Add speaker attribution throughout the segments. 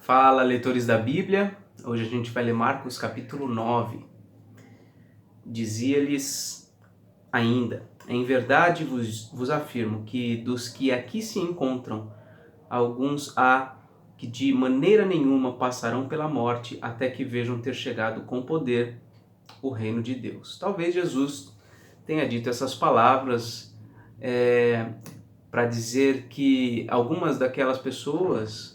Speaker 1: Fala, leitores da Bíblia. Hoje a gente vai ler Marcos capítulo 9. Dizia-lhes ainda: em verdade vos afirmo que dos que aqui se encontram, alguns há que de maneira nenhuma passarão pela morte até que vejam ter chegado com poder o reino de Deus. Talvez Jesus tenha dito essas palavras para dizer que algumas daquelas pessoas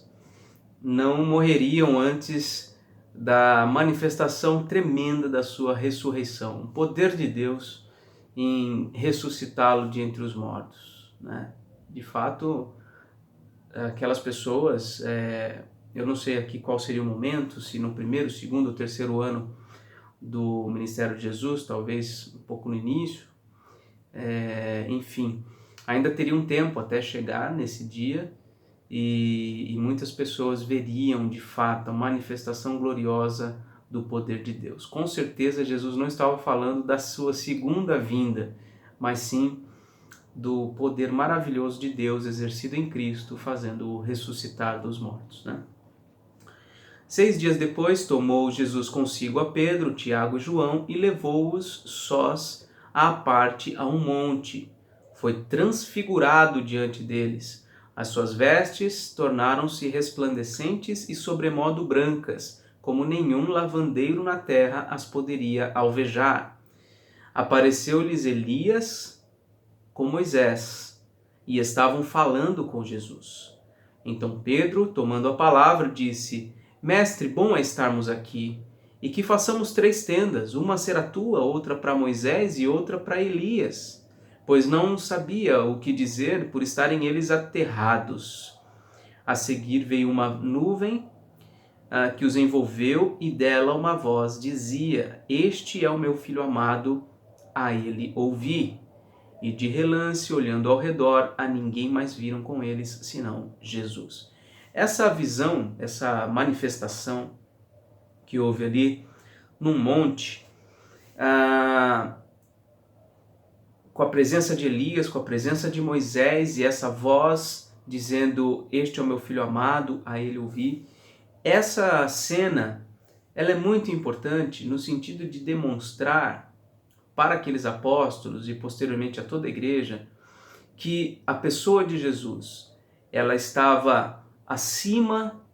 Speaker 1: não morreriam antes da manifestação tremenda da sua ressurreição, o poder de Deus em ressuscitá-lo de entre os mortos, né? De fato, aquelas pessoas, eu não sei aqui qual seria o momento, se no primeiro, segundo ou terceiro ano do ministério de Jesus, talvez um pouco no início, enfim, ainda teria um tempo até chegar nesse dia, e muitas pessoas veriam de fato a manifestação gloriosa do poder de Deus. Com certeza Jesus não estava falando da sua segunda vinda, mas sim do poder maravilhoso de Deus exercido em Cristo, fazendo-o ressuscitar dos mortos, né? 6 dias depois, tomou Jesus consigo a Pedro, Tiago e João e levou-os sós à parte a um monte. Foi transfigurado diante deles. As suas vestes tornaram-se resplandecentes e sobremodo brancas, como nenhum lavandeiro na terra as poderia alvejar. Apareceu-lhes Elias com Moisés, e estavam falando com Jesus. Então Pedro, tomando a palavra, disse: Mestre, bom é estarmos aqui, e que façamos 3 tendas, uma será tua, outra para Moisés e outra para Elias. Pois não sabia o que dizer por estarem eles aterrados. A seguir veio uma nuvem que os envolveu, e dela uma voz dizia: Este é o meu filho amado, a ele ouvi. E de relance, olhando ao redor, a ninguém mais viram com eles, senão Jesus. Essa visão, essa manifestação que houve ali num monte, com a presença de Elias, com a presença de Moisés, e essa voz dizendo: Este é o meu filho amado, a ele ouvi. Essa cena, ela é muito importante no sentido de demonstrar para aqueles apóstolos e posteriormente a toda a igreja que a pessoa de Jesus, ela estava acima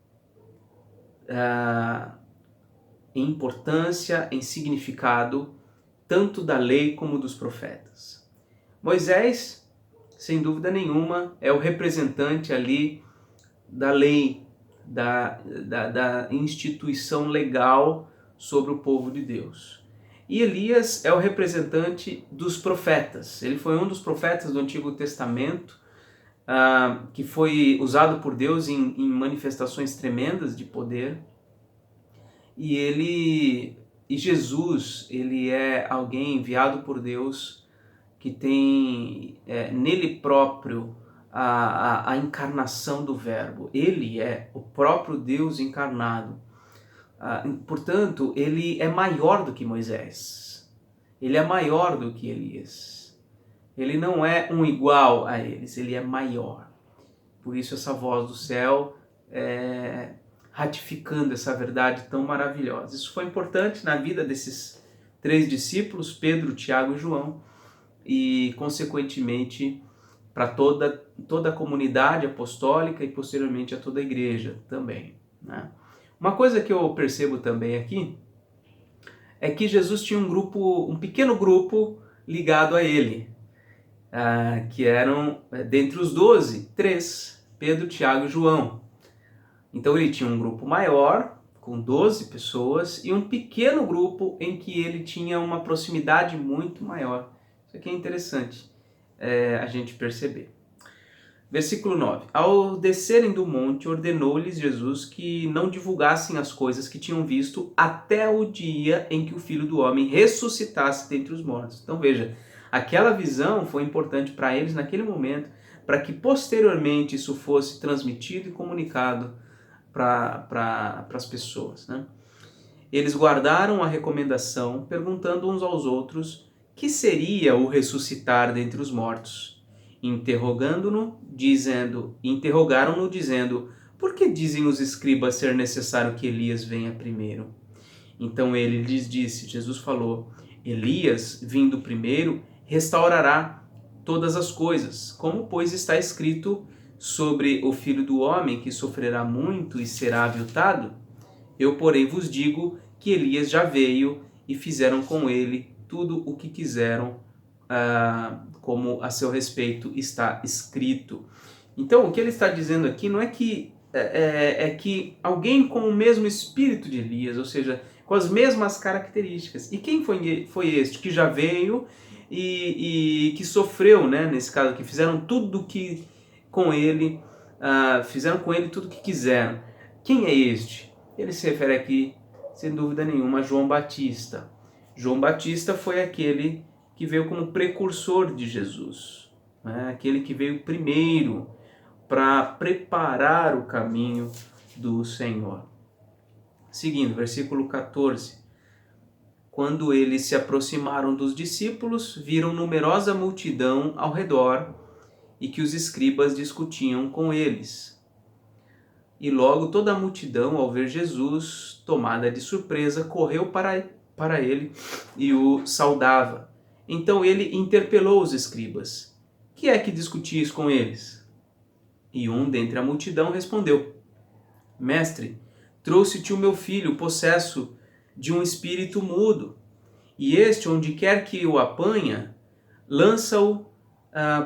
Speaker 1: em importância, em significado, tanto da lei como dos profetas. Moisés, sem dúvida nenhuma, é o representante ali da lei, da instituição legal sobre o povo de Deus. E Elias é o representante dos profetas. Ele foi um dos profetas do Antigo Testamento, que foi usado por Deus em manifestações tremendas de poder. E Jesus, ele é alguém enviado por Deus que tem nele próprio a encarnação do Verbo. Ele é o próprio Deus encarnado. Portanto, ele é maior do que Moisés. Ele é maior do que Elias. Ele não é um igual a eles, ele é maior. Por isso essa voz do céu ratificando essa verdade tão maravilhosa. Isso foi importante na vida desses 3 discípulos, Pedro, Tiago e João, e consequentemente para toda a comunidade apostólica e posteriormente a toda a igreja também, né? Uma coisa que eu percebo também aqui é que Jesus tinha um pequeno grupo ligado a ele, que eram, dentre os 12, 3, Pedro, Tiago e João. Então ele tinha um grupo maior, com 12 pessoas, e um pequeno grupo em que ele tinha uma proximidade muito maior. Isso aqui é interessante a gente perceber. Versículo 9. Ao descerem do monte, ordenou-lhes Jesus que não divulgassem as coisas que tinham visto até o dia em que o Filho do Homem ressuscitasse dentre os mortos. Então veja, aquela visão foi importante para eles naquele momento, para que posteriormente isso fosse transmitido e comunicado para as pessoas, né? Eles guardaram a recomendação, perguntando uns aos outros que seria o ressuscitar dentre os mortos. Interrogaram-no dizendo: por que dizem os escribas ser necessário que Elias venha primeiro? Então ele lhes disse, Jesus falou, Elias, vindo primeiro, restaurará todas as coisas, como pois está escrito sobre o Filho do Homem, que sofrerá muito e será aviltado? Eu, porém, vos digo que Elias já veio e fizeram com ele tudo o que quiseram, como a seu respeito está escrito. Então, o que ele está dizendo aqui não é que que alguém com o mesmo espírito de Elias, ou seja, com as mesmas características. E quem foi este que já veio e que sofreu, né? Nesse caso, que fizeram tudo que com ele, fizeram com ele tudo o que quiseram. Quem é este? Ele se refere aqui, sem dúvida nenhuma, a João Batista. João Batista foi aquele que veio como precursor de Jesus, né? Aquele que veio primeiro para preparar o caminho do Senhor. Seguindo, versículo 14. Quando eles se aproximaram dos discípulos, viram numerosa multidão ao redor e que os escribas discutiam com eles. E logo toda a multidão, ao ver Jesus, tomada de surpresa, correu para ele e o saudava. Então ele interpelou os escribas. Que é que discutis com eles? E um dentre a multidão respondeu, Mestre, trouxe-te o meu filho, possesso de um espírito mudo, e este, onde quer que o apanha, lança-o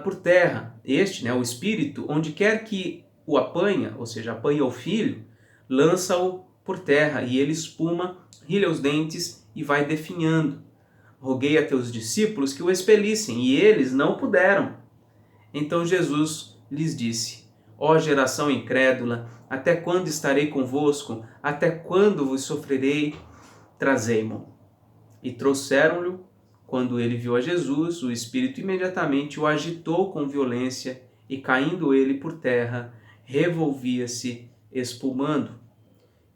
Speaker 1: por terra. Este, né, o espírito, onde quer que o apanha, ou seja, apanha o filho, lança-o por terra, e ele espuma, rilha os dentes e vai definhando. Roguei a teus discípulos que o expelissem, e eles não puderam. Então Jesus lhes disse, ó geração incrédula, até quando estarei convosco? Até quando vos sofrerei? Trazei-mo. E trouxeram-lhe. Quando ele viu a Jesus, o Espírito imediatamente o agitou com violência, e caindo ele por terra, revolvia-se, espumando.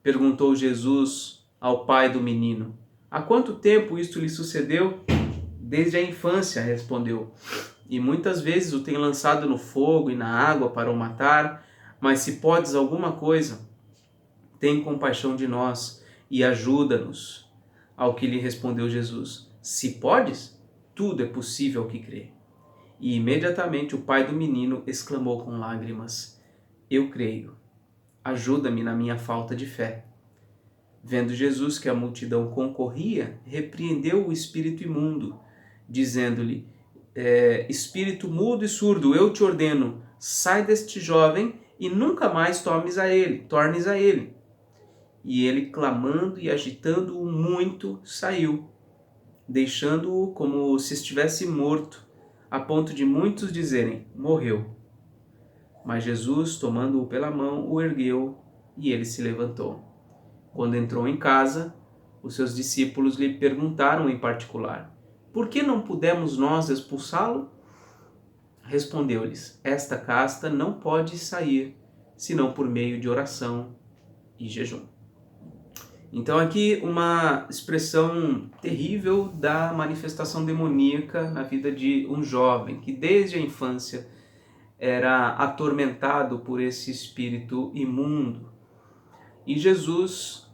Speaker 1: Perguntou Jesus ao pai do menino, há quanto tempo isto lhe sucedeu? Desde a infância, respondeu. E muitas vezes o tem lançado no fogo e na água para o matar, mas se podes alguma coisa, tem compaixão de nós e ajuda-nos. Ao que lhe respondeu Jesus, se podes, tudo é possível ao que crê. E imediatamente o pai do menino exclamou com lágrimas, eu creio, ajuda-me na minha falta de fé. Vendo Jesus que a multidão concorria, repreendeu o espírito imundo, dizendo-lhe, espírito mudo e surdo, eu te ordeno, sai deste jovem e nunca mais tornes a ele. E ele, clamando e agitando-o muito, saiu, deixando-o como se estivesse morto, a ponto de muitos dizerem, morreu. Mas Jesus, tomando-o pela mão, o ergueu e ele se levantou. Quando entrou em casa, os seus discípulos lhe perguntaram em particular, por que não pudemos nós expulsá-lo? Respondeu-lhes, esta casta não pode sair, senão por meio de oração e jejum. Então aqui uma expressão terrível da manifestação demoníaca na vida de um jovem que desde a infância era atormentado por esse espírito imundo. E Jesus,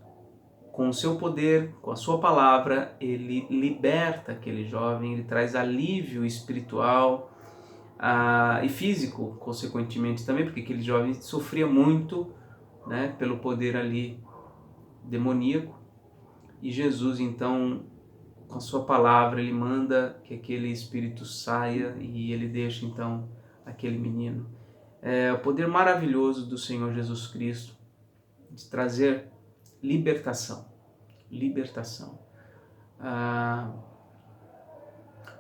Speaker 1: com o seu poder, com a sua palavra, ele liberta aquele jovem, ele traz alívio espiritual e físico, consequentemente também, porque aquele jovem sofria muito, né, pelo poder ali demoníaco. E Jesus, então, com a sua palavra, ele manda que aquele espírito saia e ele deixa, então, aquele menino. É o poder maravilhoso do Senhor Jesus Cristo de trazer libertação.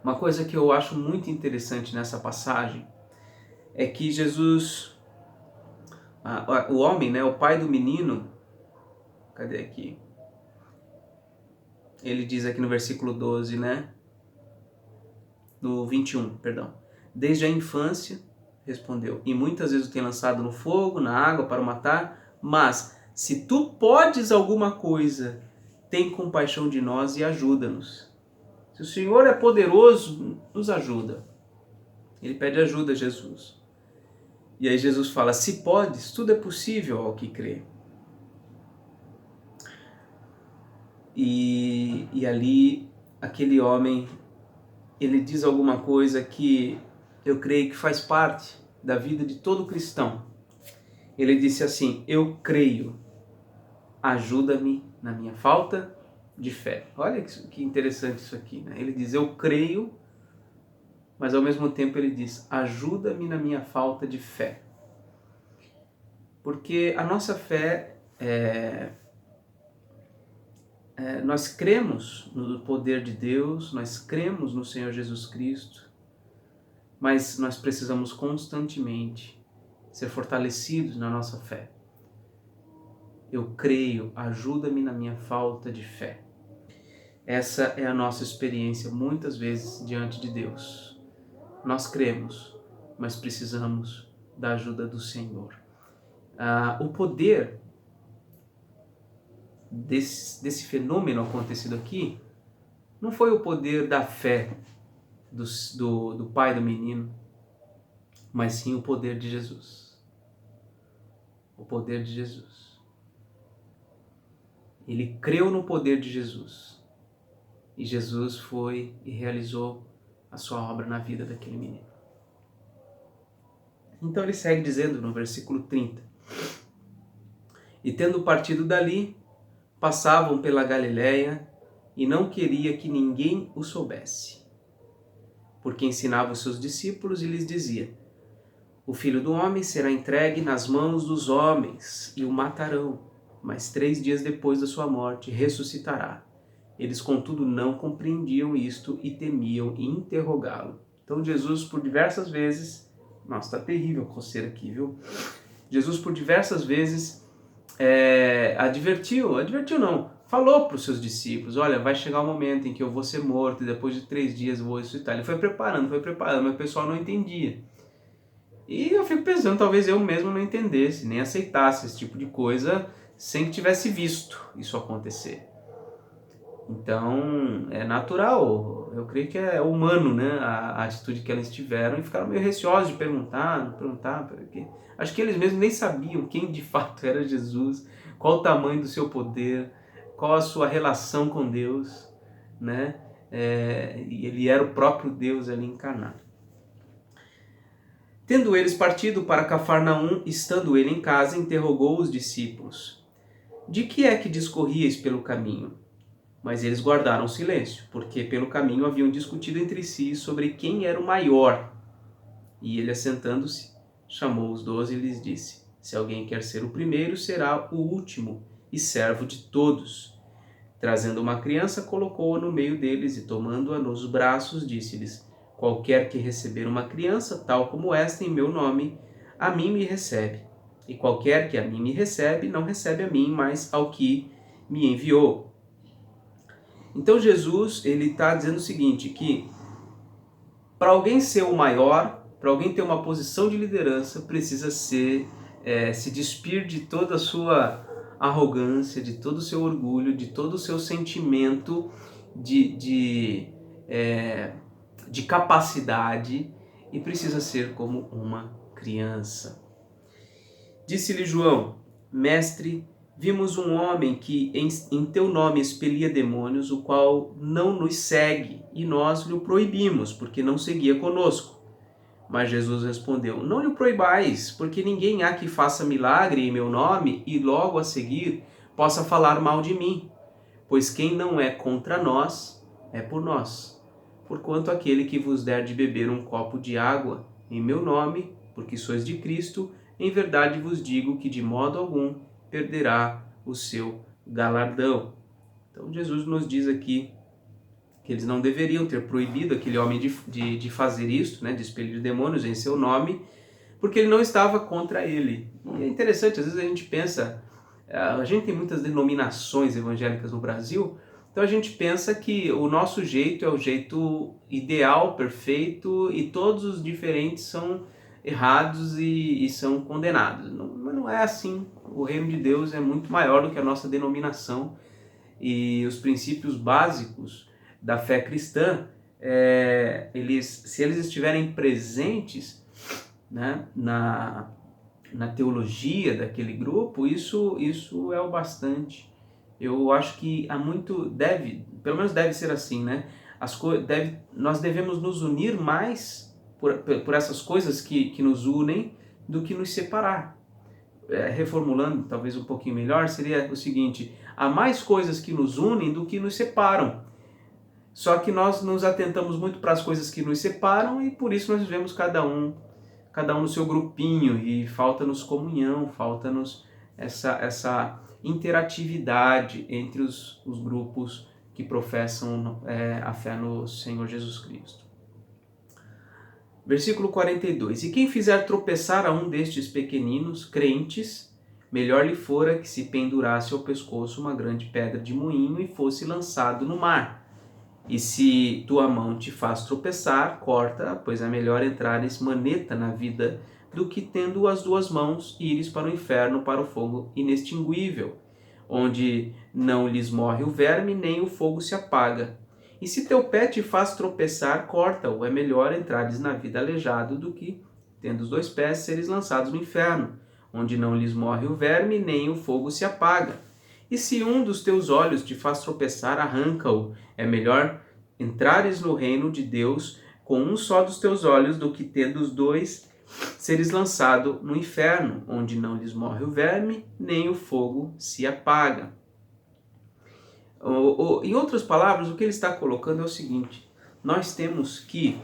Speaker 1: Uma coisa que eu acho muito interessante nessa passagem é que Jesus, o homem, né, o pai do menino, cadê aqui? Ele diz aqui no versículo 12, né? No 21, perdão. Desde a infância, respondeu, e muitas vezes o tem lançado no fogo, na água para o matar, mas se tu podes alguma coisa, tem compaixão de nós e ajuda-nos. Se o Senhor é poderoso, nos ajuda. Ele pede ajuda a Jesus. E aí Jesus fala, se podes, tudo é possível ao que crê. E ali, aquele homem, ele diz alguma coisa que eu creio que faz parte da vida de todo cristão. Ele disse assim, eu creio, ajuda-me na minha falta de fé. Olha que interessante isso aqui, né? Ele diz, eu creio, mas ao mesmo tempo ele diz, ajuda-me na minha falta de fé. Porque a nossa fé, nós cremos no poder de Deus, nós cremos no Senhor Jesus Cristo, mas nós precisamos constantemente ser fortalecidos na nossa fé. Eu creio, ajuda-me na minha falta de fé. Essa é a nossa experiência muitas vezes diante de Deus. Nós cremos, mas precisamos da ajuda do Senhor. O poder desse fenômeno acontecido aqui não foi o poder da fé do pai do menino, mas sim o poder de Jesus. O poder de Jesus. Ele creu no poder de Jesus. E Jesus foi e realizou a sua obra na vida daquele menino. Então ele segue dizendo no versículo 30. E tendo partido dali, passavam pela Galiléia e não queria que ninguém o soubesse. Porque ensinava os seus discípulos e lhes dizia, o Filho do Homem será entregue nas mãos dos homens e o matarão, mas 3 dias depois da sua morte ressuscitará. Eles, contudo, não compreendiam isto e temiam interrogá-lo. Então Jesus, por diversas vezes... Nossa, tá terrível a coceira aqui, viu? Jesus, por diversas vezes, advertiu não, falou para os seus discípulos, olha, vai chegar um momento em que eu vou ser morto e depois de 3 dias eu vou ressuscitar. Ele foi preparando, mas o pessoal não entendia. E eu fico pensando, talvez eu mesmo não entendesse, nem aceitasse esse tipo de coisa sem que tivesse visto isso acontecer. Então, é natural, eu creio que é humano, né, a atitude que eles tiveram e ficaram meio receosos de perguntar, porque acho que eles mesmos nem sabiam quem de fato era Jesus, qual o tamanho do seu poder, qual a sua relação com Deus, né, e ele era o próprio Deus ali encarnado. Tendo eles partido para Cafarnaum, estando ele em casa, interrogou os discípulos, de que é que discorríeis pelo caminho? Mas eles guardaram silêncio, porque pelo caminho haviam discutido entre si sobre quem era o maior. E ele, assentando-se, chamou os 12 e lhes disse, se alguém quer ser o primeiro, será o último e servo de todos. Trazendo uma criança, colocou-a no meio deles e, tomando-a nos braços, disse-lhes, qualquer que receber uma criança, tal como esta, em meu nome, a mim me recebe. E qualquer que a mim me recebe, não recebe a mim, mas ao que me enviou. Então Jesus, ele está dizendo o seguinte, que para alguém ser o maior, para alguém ter uma posição de liderança, precisa se despir de toda a sua arrogância, de todo o seu orgulho, de todo o seu sentimento de capacidade e precisa ser como uma criança. Disse-lhe João, mestre, vimos um homem que em teu nome expelia demônios, o qual não nos segue, e nós lhe o proibimos, porque não seguia conosco. Mas Jesus respondeu, não lhe proibais, porque ninguém há que faça milagre em meu nome, e logo a seguir possa falar mal de mim. Pois quem não é contra nós, é por nós. Porquanto aquele que vos der de beber um copo de água em meu nome, porque sois de Cristo, em verdade vos digo que de modo algum perderá o seu galardão. Então Jesus nos diz aqui que eles não deveriam ter proibido aquele homem de fazer isso, né, de expelir demônios em seu nome, porque ele não estava contra ele. E é interessante, às vezes a gente pensa, a gente tem muitas denominações evangélicas no Brasil, então a gente pensa que o nosso jeito é o jeito ideal, perfeito, e todos os diferentes são errados e são condenados. Mas não é assim. O reino de Deus é muito maior do que a nossa denominação, e os princípios básicos da fé cristã, se eles estiverem presentes, né, na teologia daquele grupo, isso é o bastante. Eu acho que há muito, pelo menos deve ser assim, né? Nós devemos nos unir mais por essas coisas que nos unem do que nos separar. Reformulando, talvez um pouquinho melhor, seria o seguinte: há mais coisas que nos unem do que nos separam. Só que nós nos atentamos muito para as coisas que nos separam e por isso nós vivemos cada um no seu grupinho e falta-nos comunhão, falta-nos essa interatividade entre os grupos que professam a fé no Senhor Jesus Cristo. Versículo 42. E quem fizer tropeçar a um destes pequeninos crentes, melhor lhe fora que se pendurasse ao pescoço uma grande pedra de moinho e fosse lançado no mar. E se tua mão te faz tropeçar, corta, pois é melhor entrares maneta na vida do que tendo as duas mãos ires para o inferno, para o fogo inextinguível, onde não lhes morre o verme, nem o fogo se apaga. E se teu pé te faz tropeçar, corta-o, é melhor entrares na vida aleijado do que, tendo os dois pés, seres lançados no inferno, onde não lhes morre o verme, nem o fogo se apaga. E se um dos teus olhos te faz tropeçar, arranca-o. É melhor entrares no reino de Deus com um só dos teus olhos do que tendo os dois seres lançado no inferno, onde não lhes morre o verme, nem o fogo se apaga. Em outras palavras, o que ele está colocando é o seguinte: nós temos que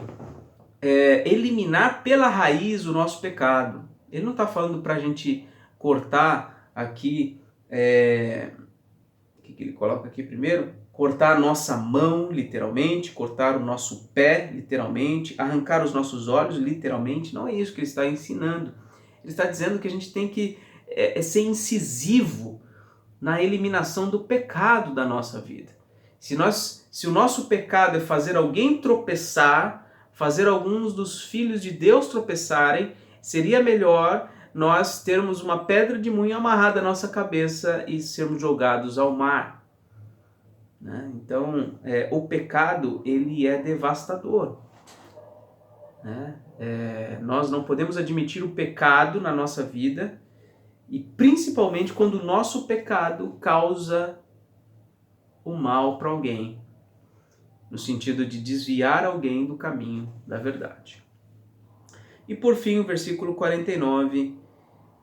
Speaker 1: eliminar pela raiz o nosso pecado. Ele não está falando para a gente cortar aqui, o que ele coloca aqui primeiro? Cortar a nossa mão, literalmente, cortar o nosso pé, literalmente, arrancar os nossos olhos, literalmente. Não é isso que ele está ensinando. Ele está dizendo que a gente tem que ser incisivo na eliminação do pecado da nossa vida. Se o nosso pecado é fazer alguém tropeçar, fazer alguns dos filhos de Deus tropeçarem, seria melhor nós termos uma pedra de moinho amarrada à nossa cabeça e sermos jogados ao mar. Né? Então, o pecado, ele é devastador. Né? Nós não podemos admitir o pecado na nossa vida, e principalmente quando o nosso pecado causa o mal para alguém, no sentido de desviar alguém do caminho da verdade. E por fim, o versículo 49,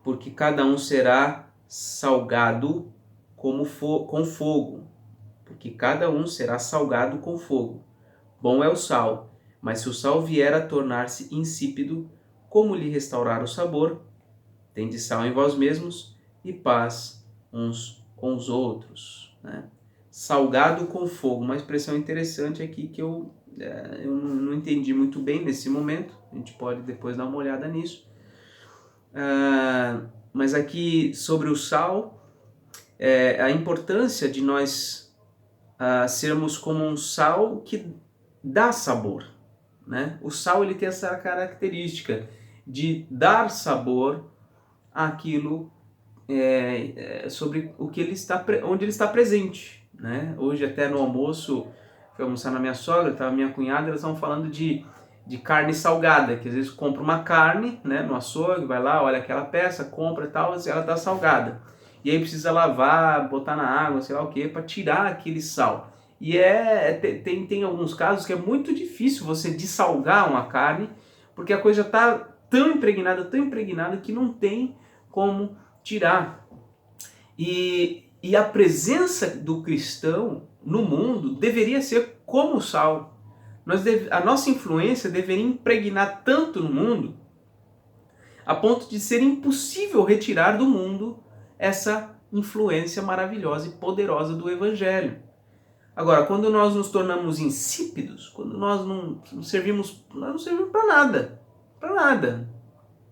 Speaker 1: porque cada um será salgado com fogo, porque cada um será salgado com fogo. Bom é o sal, mas se o sal vier a tornar-se insípido, como lhe restaurar o sabor? Tende sal em vós mesmos e paz uns com os outros. Né? Salgado com fogo, uma expressão interessante aqui que eu não entendi muito bem nesse momento. A gente pode depois dar uma olhada nisso. Mas aqui sobre o sal, a importância de nós sermos como um sal que dá sabor. Né? O sal ele tem essa característica de dar sabor àquilo sobre o que ele está, onde ele está presente. Né? Hoje até no almoço, fui almoçar na minha sogra, estava minha cunhada, elas estavam falando de carne salgada, que às vezes compra uma carne, né, no açougue, vai lá, olha aquela peça, compra e tal, ela está salgada. E aí precisa lavar, botar na água, sei lá o que, para tirar aquele sal. E tem alguns casos que é muito difícil você dessalgar uma carne, porque a coisa já está tão impregnada que não tem como tirar. E a presença do cristão no mundo deveria ser como o sal. A nossa influência deveria impregnar tanto no mundo a ponto de ser impossível retirar do mundo essa influência maravilhosa e poderosa do Evangelho. Agora, quando nós nos tornamos insípidos, quando nós não servimos para nada,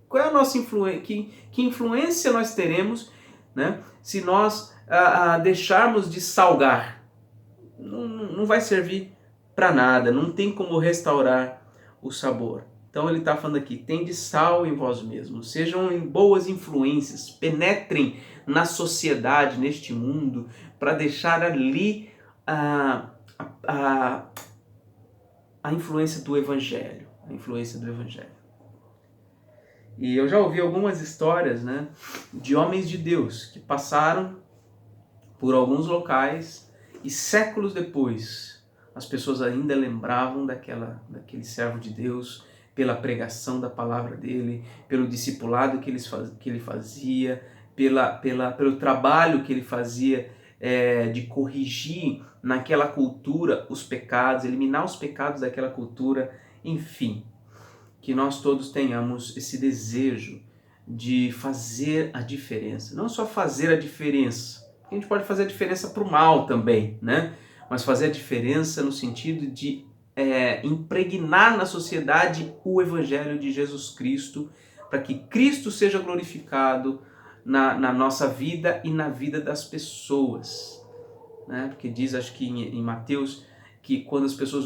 Speaker 1: qual é a nossa influência? Que influência nós teremos, né, se nós deixarmos de salgar? Não vai servir para nada, não tem como restaurar o sabor. Então ele está falando aqui, tende sal em vós mesmos, sejam boas influências, penetrem na sociedade, neste mundo, para deixar ali a influência do Evangelho, E eu já ouvi algumas histórias, né, de homens de Deus que passaram por alguns locais e séculos depois as pessoas ainda lembravam daquele servo de Deus pela pregação da palavra dele, pelo discipulado que ele fazia, pelo trabalho que ele fazia de corrigir naquela cultura os pecados, eliminar os pecados daquela cultura, enfim. Que nós todos tenhamos esse desejo de fazer a diferença. Não só fazer a diferença, a gente pode fazer a diferença para o mal também, né? Mas fazer a diferença no sentido de impregnar na sociedade o Evangelho de Jesus Cristo, para que Cristo seja glorificado na nossa vida e na vida das pessoas. Né? Porque diz, acho que em Mateus, que quando as pessoas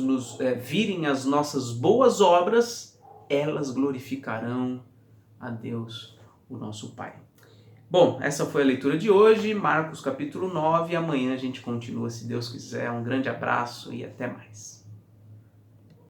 Speaker 1: virem as nossas boas obras, elas glorificarão a Deus, o nosso Pai. Bom, essa foi a leitura de hoje, Marcos capítulo 9, amanhã a gente continua, se Deus quiser. Um grande abraço e até mais.